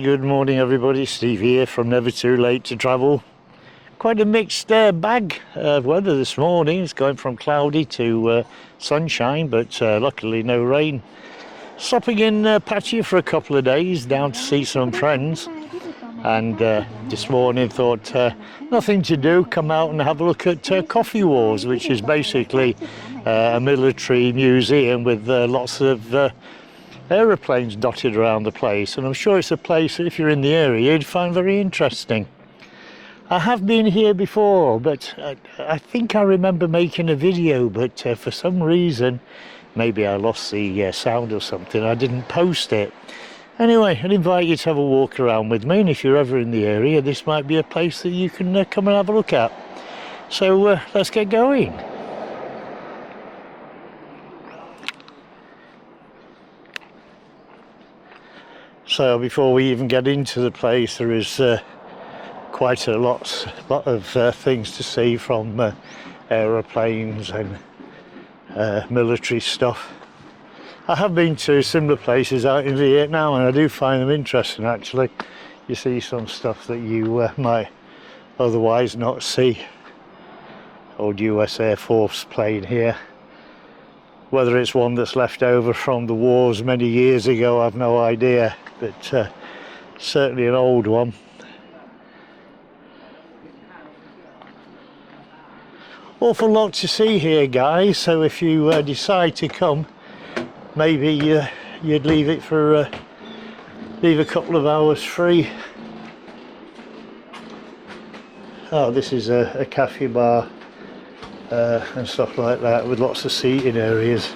good morning everybody, Steve here from Never Too Late to Travel. Quite a mixed bag of weather this morning. It's going from cloudy to sunshine, but luckily no rain. Stopping in Pattaya for a couple of days down to see some friends, and this morning thought nothing to do, come out and have a look at Coffee Wars, which is basically a military museum with lots of aeroplanes dotted around the place, and I'm sure it's a place that if you're in the area you'd find very interesting. I have been here before, but I think I remember making a video, but for some reason, maybe I lost the sound or something, I didn't post it. Anyway, I'd invite you to have a walk around with me, and if you're ever in the area, this might be a place that you can come and have a look at. So let's get going. So before we even get into the place, there is quite a lot of things to see, from aeroplanes and military stuff. I have been to similar places out in Vietnam, and I do find them interesting actually. You see some stuff that you might otherwise not see. Old US Air Force plane here. Whether it's one that's left over from the wars many years ago, I've no idea, but certainly an old one. Awful lot to see here, guys, so if you decide to come, maybe you'd leave it for leave a couple of hours free. Oh, this is a cafe bar and stuff like that, with lots of seating areas.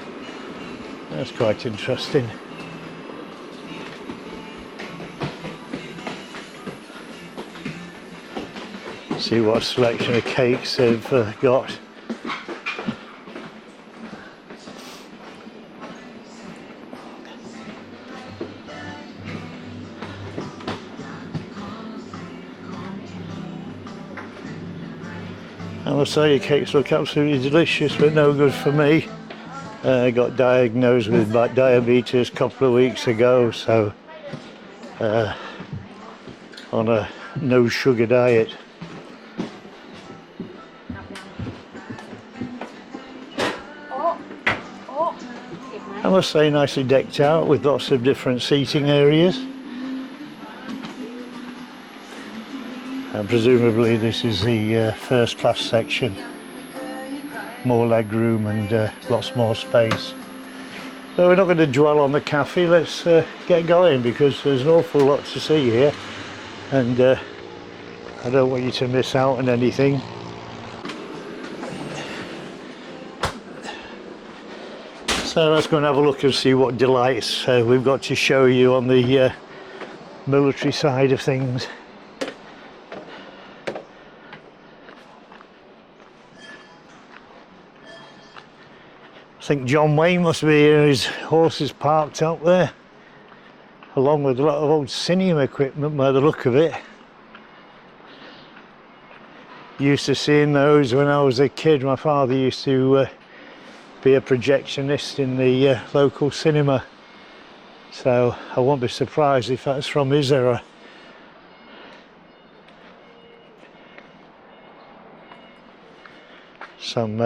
That's quite interesting. See what selection of cakes they've got. I must say, your cakes look absolutely delicious, but no good for me. I got diagnosed with diabetes a couple of weeks ago, so on a no sugar diet. I must say, nicely decked out with lots of different seating areas. And presumably this is the first class section. More leg room and lots more space. So we're not going to dwell on the cafe, let's get going, because there's an awful lot to see here, and I don't want you to miss out on anything. So let's go and have a look and see what delights we've got to show you on the military side of things. I think John Wayne must be here, his horses parked up there, along with a lot of old cinema equipment by the look of it. Used to seeing those when I was a kid. My father used to be a projectionist in the local cinema, so I won't be surprised if that's from his era. Some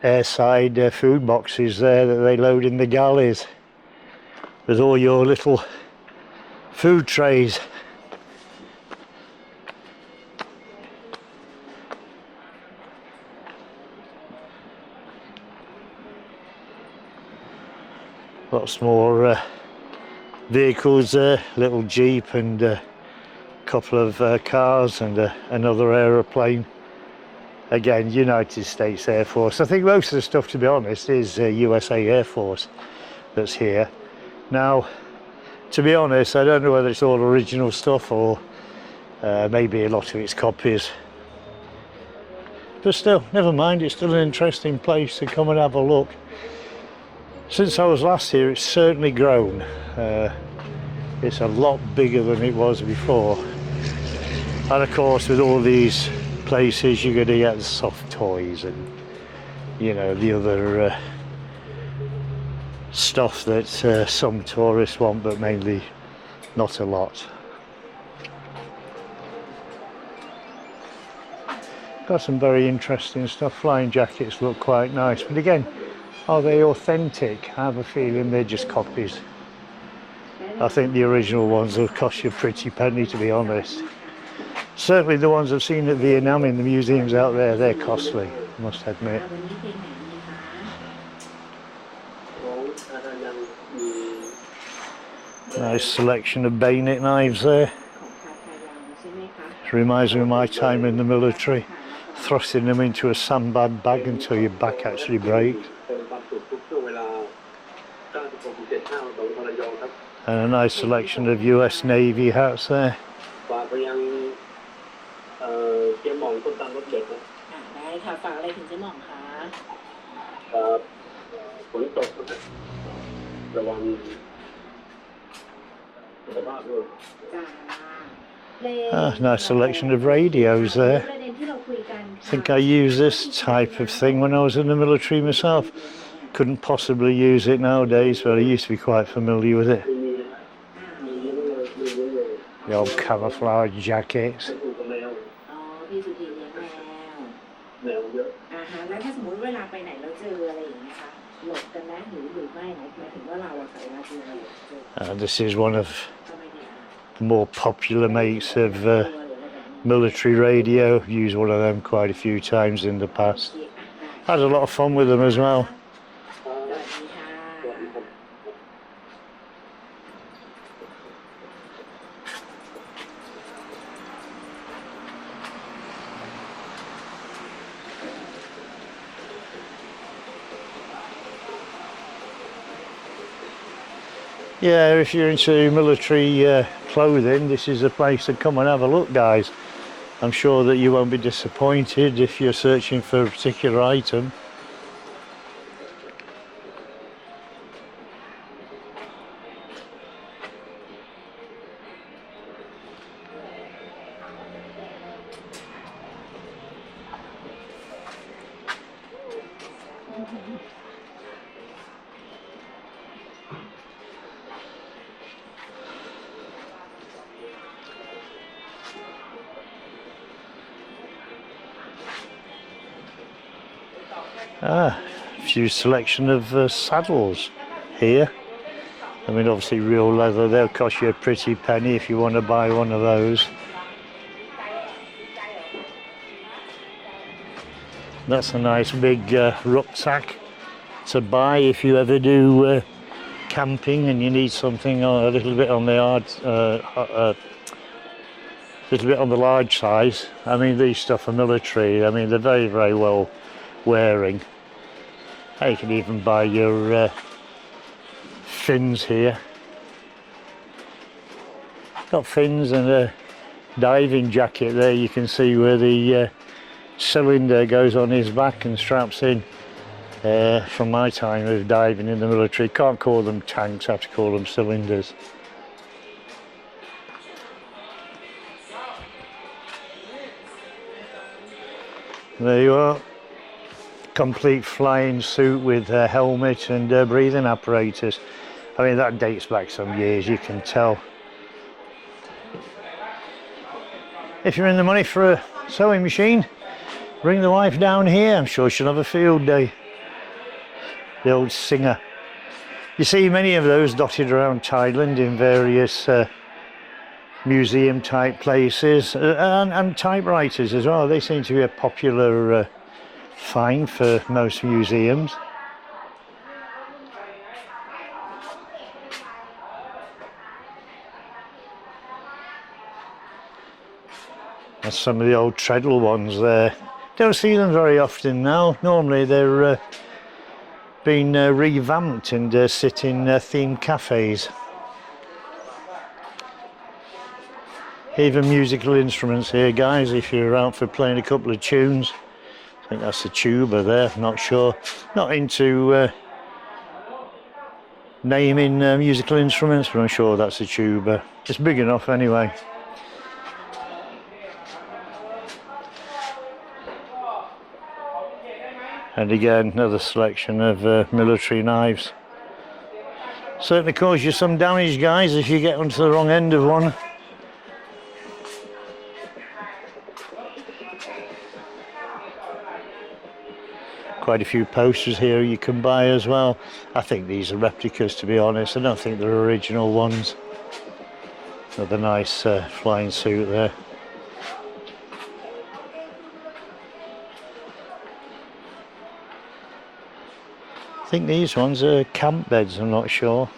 airside food boxes there that they load in the galleys with all your little food trays. Lots more vehicles there, little jeep and a couple of cars and another aeroplane. Again, United States Air Force. I think most of the stuff, to be honest, is USA Air Force that's here. Now, to be honest, I don't know whether it's all original stuff or maybe a lot of it's copies. But still, never mind, it's still an interesting place to come and have a look. Since I was last here, it's certainly grown. It's a lot bigger than it was before. And of course, with all these places, you're going to get soft toys and, you know, the other stuff that some tourists want, but mainly not a lot. Got some very interesting stuff. Flying jackets look quite nice, but again, are they authentic? I have a feeling they're just copies. I think the original ones will cost you a pretty penny, to be honest. Certainly the ones I've seen at Vietnam in the museums out there, they're costly, I must admit. Nice selection of bayonet knives there. It reminds me of my time in the military, thrusting them into a sandbag bag until your back actually breaks. And a nice selection of US Navy hats there. Nice selection of radios there. I think I used this type of thing when I was in the military myself. Couldn't possibly use it nowadays, but I used to be quite familiar with it. The old camouflage jackets. This is one of the more popular makes of military radio. I've used one of them quite a few times in the past. Had a lot of fun with them as well. Yeah, if you're into military clothing, this is a place to come and have a look, guys. I'm sure that you won't be disappointed if you're searching for a particular item. A few selection of saddles here. I mean, obviously real leather, they'll cost you a pretty penny if you want to buy one of those. That's a nice big rucksack to buy if you ever do camping and you need something a little bit on the large size. I mean, these stuff are military. I mean, they're very, very well wearing. You can even buy your fins here. Got fins and a diving jacket there. You can see where the cylinder goes on his back and straps in. From my time of diving in the military, can't call them tanks, have to call them cylinders. There you are. Complete flying suit with a helmet and breathing apparatus. I mean, that dates back some years, you can tell. If you're in the money for a sewing machine, bring the wife down here. I'm sure she'll have a field day. The old Singer. You see many of those dotted around Thailand in various museum type places, and typewriters as well. They seem to be a popular find for most museums. That's some of the old treadle ones there. Don't see them very often now. Normally they're been revamped and sit in themed cafes. Even musical instruments here, guys, if you're out for playing a couple of tunes. I think that's a tuba there, not sure. Not into naming musical instruments, but I'm sure that's a tuba. It's big enough anyway. And again, another selection of military knives. Certainly cause you some damage, guys, if you get onto the wrong end of one. Quite a few posters here you can buy as well. I think these are replicas, to be honest. I don't think they're original ones. Another nice flying suit there. I think these ones are camp beds, I'm not sure.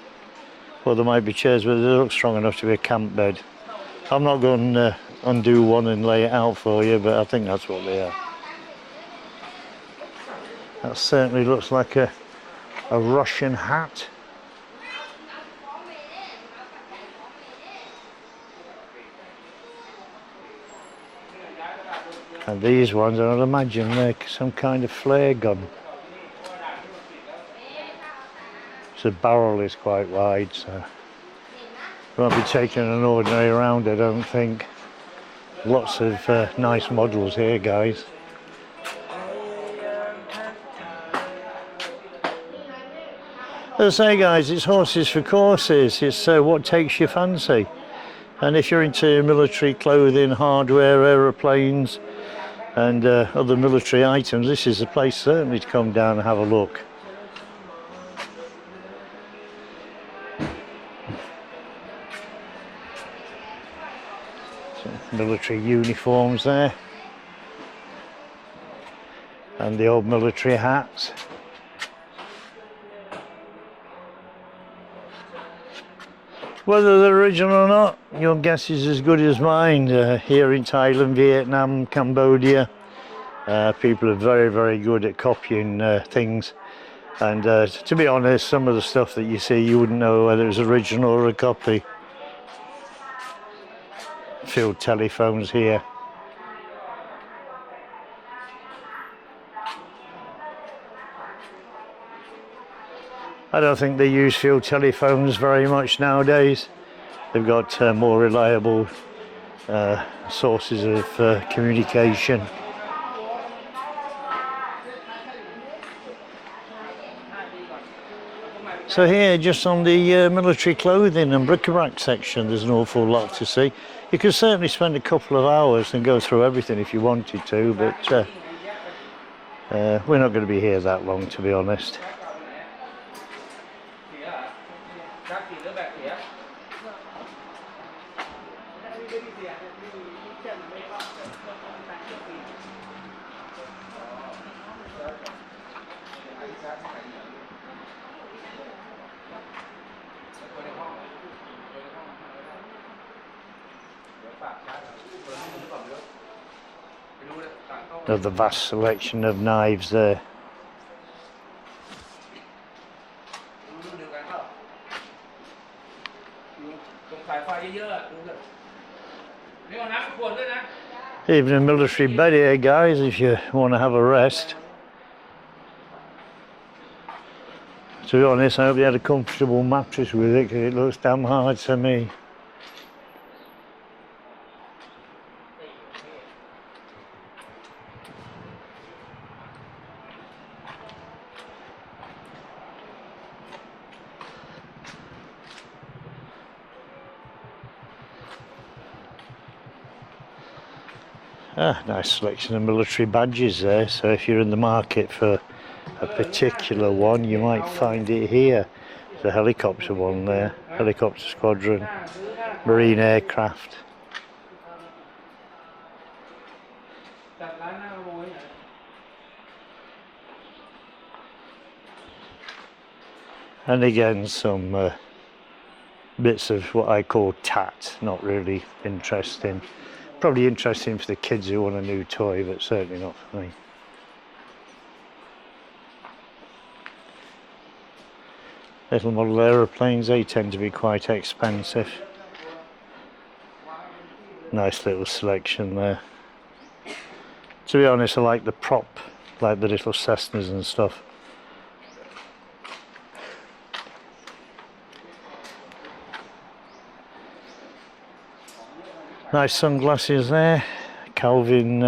Well, there might be chairs, but they look strong enough to be a camp bed. I'm not going to undo one and lay it out for you, but I think that's what they are. That certainly looks like a Russian hat. And these ones, I'd imagine they're some kind of flare gun. So the barrel is quite wide, so won't be taking an ordinary round, I don't think. Lots of nice models here, guys. As I say, guys, it's horses for courses. It's what takes your fancy. And if you're into military clothing, hardware, aeroplanes and other military items, this is the place certainly to come down and have a look. So, military uniforms there. And the old military hats. Whether they're original or not, your guess is as good as mine. Here in Thailand, Vietnam, Cambodia, people are very, very good at copying things. And to be honest, some of the stuff that you see, you wouldn't know whether it's original or a copy. Field telephones here. I don't think they use field telephones very much nowadays. They've got more reliable sources of communication. So here, just on the military clothing and bric-a-brac section, there's an awful lot to see. You could certainly spend a couple of hours and go through everything if you wanted to, but we're not going to be here that long, to be honest. Of the vast selection of knives there. Even a military bed here, guys, if you want to have a rest. To be honest, I hope you had a comfortable mattress with it, because it looks damn hard to me. Nice selection of military badges there, so if you're in the market for a particular one, you might find it here. There's a helicopter one there, helicopter squadron, marine aircraft. And again, some bits of what I call tat, not really interesting. Probably interesting for the kids who want a new toy, but certainly not for me. Little model aeroplanes, they tend to be quite expensive. Nice little selection there. To be honest, I like the prop, like the little Cessnas and stuff. Nice sunglasses there, Calvin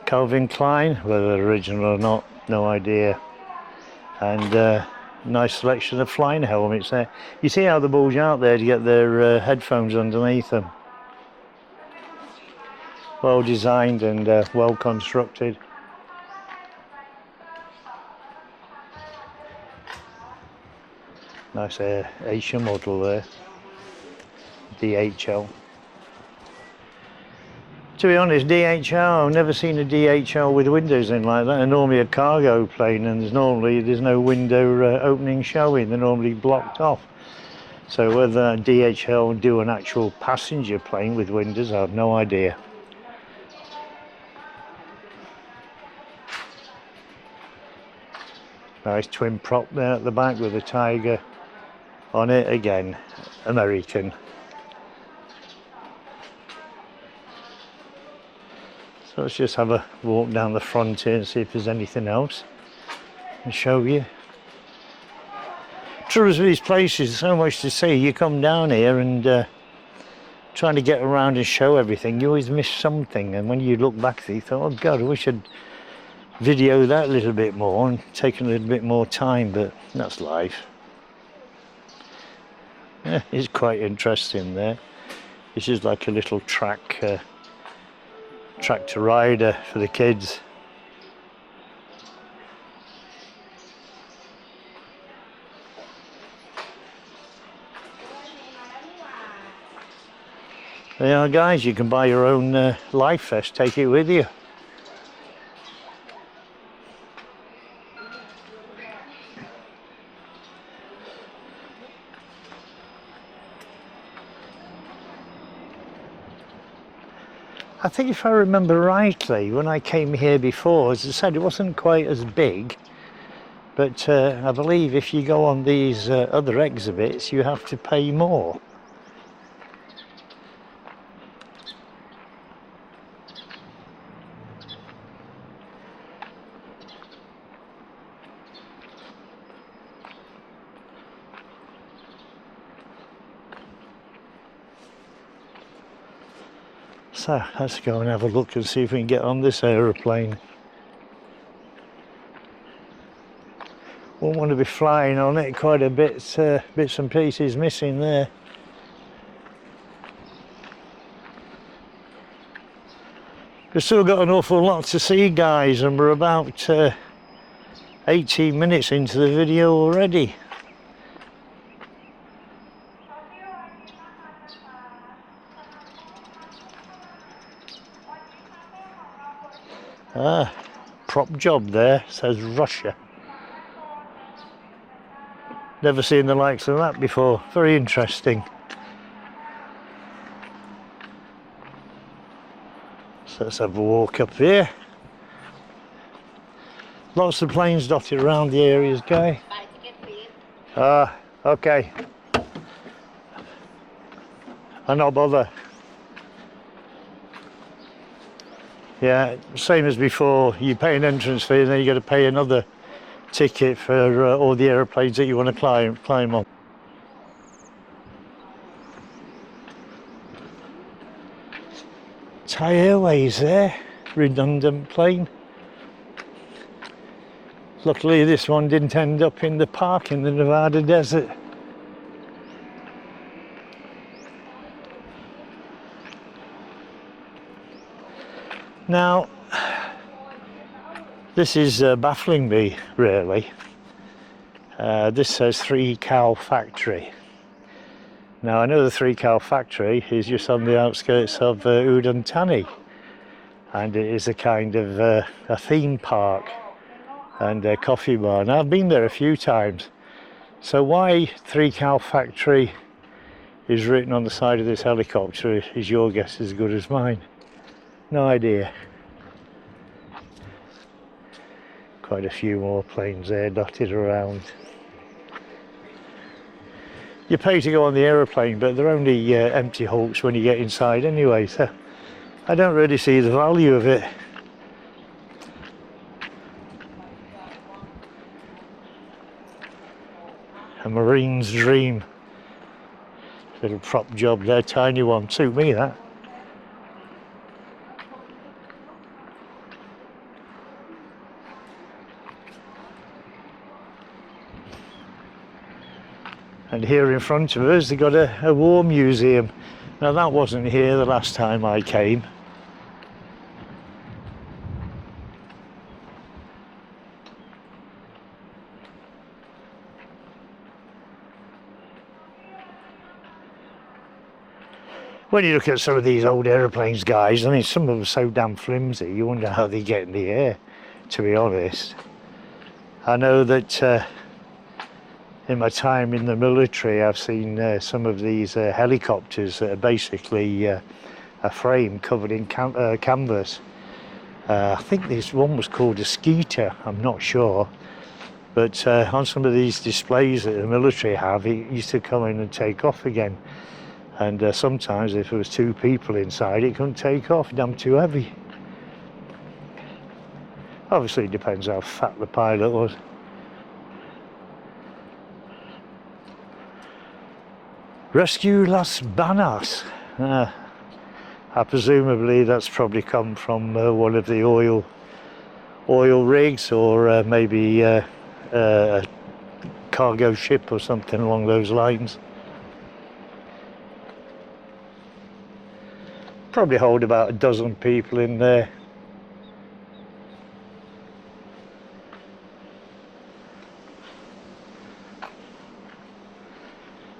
Klein, whether they're original or not, no idea. And nice selection of flying helmets there. You see how the bulge out there to get their headphones underneath them. Well designed and well constructed. Nice Asia model there, DHL. To be honest, DHL, I've never seen a DHL with windows in like that. They're normally a cargo plane, and there's no window opening showing. They're normally blocked off. So whether DHL do an actual passenger plane with windows, I have no idea. Nice twin prop there at the back with a tiger on it, again American. So let's just have a walk down the front here and see if there's anything else and show you. Troubles with these places, so much to see. You come down here and trying to get around and show everything, you always miss something, and when you look back you thought, oh god, I wish I'd video that a little bit more and taken a little bit more time, but that's life. Yeah, it's quite interesting there. This is like a little tractor rider for the kids. There you are, guys, you can buy your own life vest, take it with you. I think if I remember rightly, when I came here before, as I said, it wasn't quite as big, but I believe if you go on these other exhibits, you have to pay more. So let's go and have a look and see if we can get on this aeroplane. Won't want to be flying on it, quite a bit, bits and pieces missing there. We've still got an awful lot to see, guys, and we're about 18 minutes into the video already. Ah, prop job there, says Russia. Never seen the likes of that before, very interesting. So let's have a walk up here. Lots of planes dotted around the areas, Guy. Ah, okay. I'll not bother. Yeah, same as before, you pay an entrance fee and then you got to pay another ticket for all the aeroplanes that you want to climb on. Thai Airways there, redundant plane. Luckily this one didn't end up in the park in the Nevada desert. Now, this is baffling me, really. This says 3 Cow Factory. Now, I know the 3 Cow Factory is just on the outskirts of Udon Thani, and it is a kind of a theme park and a coffee bar. Now, I've been there a few times. So why 3 Cow Factory is written on the side of this helicopter is your guess as good as mine. No idea. Quite a few more planes there dotted around. You pay to go on the aeroplane, but they're only empty hulks when you get inside anyway, so I don't really see the value of it. A Marine's dream. Little prop job there, tiny one, suit me that. And here in front of us they've got a war museum. Now that wasn't here the last time I came. When you look at some of these old aeroplanes, guys, I mean, some of them are so damn flimsy, you wonder how they get in the air, to be honest. I know that in my time in the military, I've seen some of these helicopters that are basically a frame covered in canvas. I think this one was called a Skeeter, I'm not sure. But on some of these displays that the military have, it used to come in and take off again. And sometimes if there was 2 people inside, it couldn't take off, damn too heavy. Obviously it depends how fat the pilot was. Rescue Las Banas. Presumably that's probably come from one of the oil rigs, or maybe a cargo ship or something along those lines. Probably hold about a dozen people in there.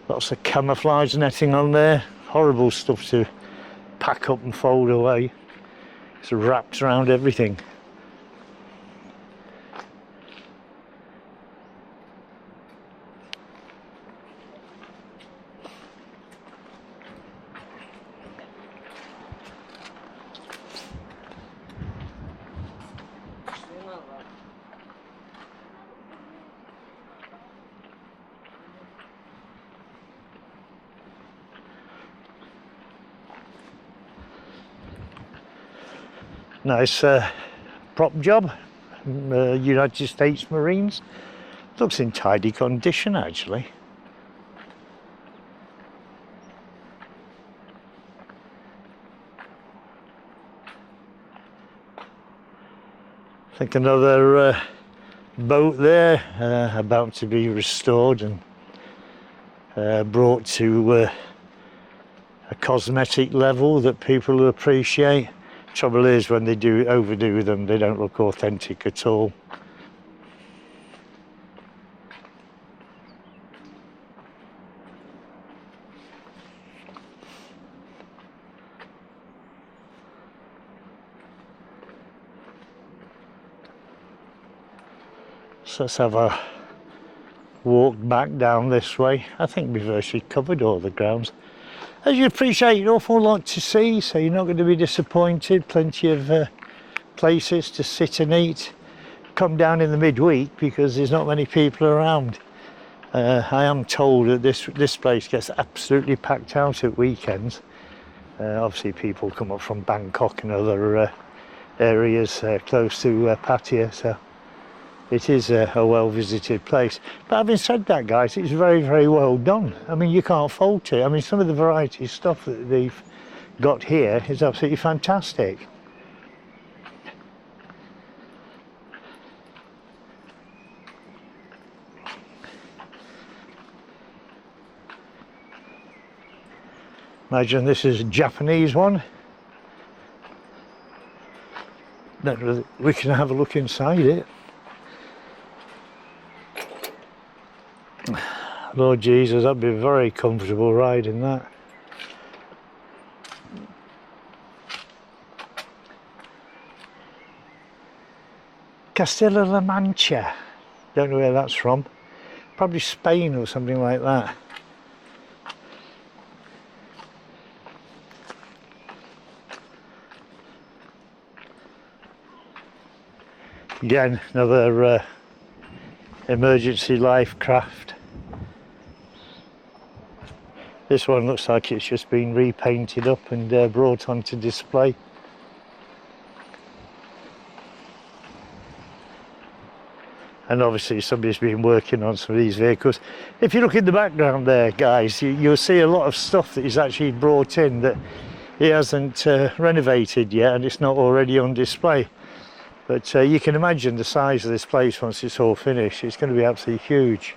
Lots of camouflage netting on there. Horrible stuff to pack up and fold away. It's wrapped around everything. Nice prop job, United States Marines. Looks in tidy condition actually. I think another boat there about to be restored and brought to a cosmetic level that people will appreciate. Trouble is, when they overdo them, they don't look authentic at all. So let's have a walk back down this way. I think we've virtually covered all the grounds. As you appreciate, an awful lot to see, so you're not going to be disappointed. Plenty of places to sit and eat. Come down in the midweek because there's not many people around. I am told that this place gets absolutely packed out at weekends. Obviously people come up from Bangkok and other areas close to Pattaya, so it is a well visited place. But having said that, guys, it's very, very well done. I mean, you can't fault it. I mean, some of the variety of stuff that they've got here is absolutely fantastic. Imagine this is a Japanese one. We can have a look inside it. Lord Jesus, that'd be a very comfortable ride in that. Castilla-La Mancha. Don't know where that's from. Probably Spain or something like that. Again, another emergency life craft. This one looks like it's just been repainted up and brought onto display. And obviously somebody's been working on some of these vehicles. If you look in the background there, guys, you'll see a lot of stuff that he's actually brought in that he hasn't renovated yet, and it's not already on display. But you can imagine the size of this place once it's all finished. It's going to be absolutely huge.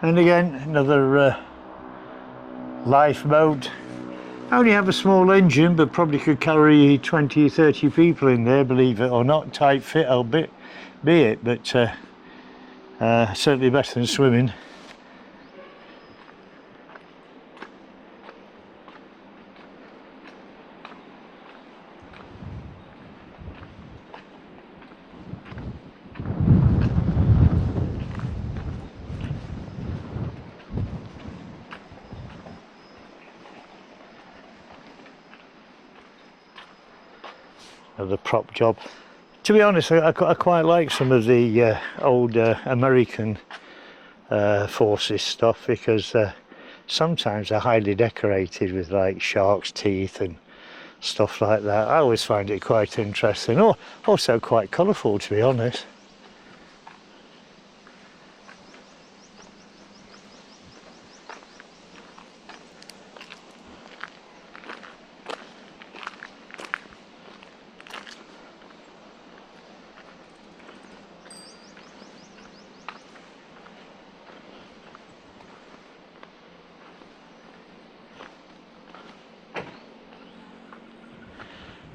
And again, another lifeboat. I only have a small engine, but probably could carry 20 or 30 people in there, believe it or not. Tight fit, I'll be it, but certainly better than swimming. The prop job. To be honest, I quite like some of the old American forces stuff, because sometimes they're highly decorated with like shark's teeth and stuff like that. I always find it quite interesting, or also quite colourful, to be honest.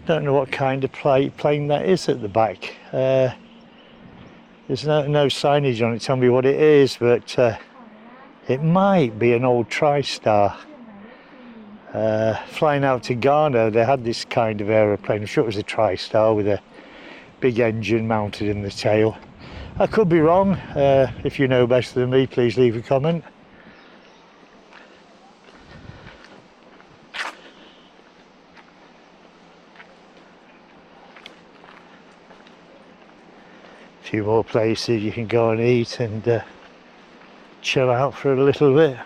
Don't know what kind of plane that is at the back. There's no signage on it telling me what it is, but it might be an old TriStar. Flying out to Ghana, they had this kind of aeroplane. I'm sure it was a TriStar with a big engine mounted in the tail. I could be wrong. If you know better than me, please leave a comment. Few more places you can go and eat and chill out for a little bit.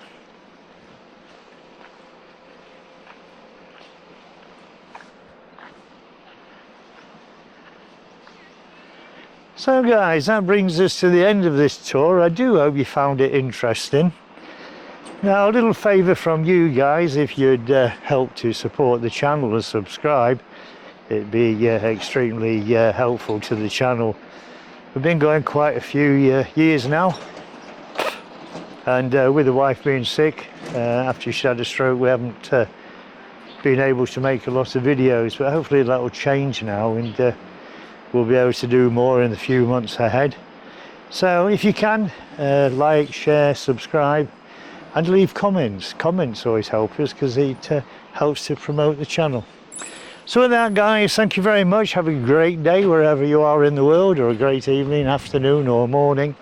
So guys, that brings us to the end of this tour. I do hope you found it interesting. Now, a little favour from you guys, if you'd help to support the channel and subscribe, it'd be extremely helpful to the channel. We've been going quite a few years now, and with the wife being sick after she had a stroke, we haven't been able to make a lot of videos, but hopefully that will change now, and we'll be able to do more in the few months ahead. So if you can, like, share, subscribe, and leave comments. Comments always help us, because it helps to promote the channel. So with that, guys, thank you very much. Have a great day wherever you are in the world, or a great evening, afternoon or morning.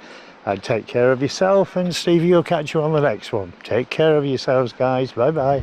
And take care of yourself, and Stevie will catch you on the next one. Take care of yourselves, guys. Bye bye.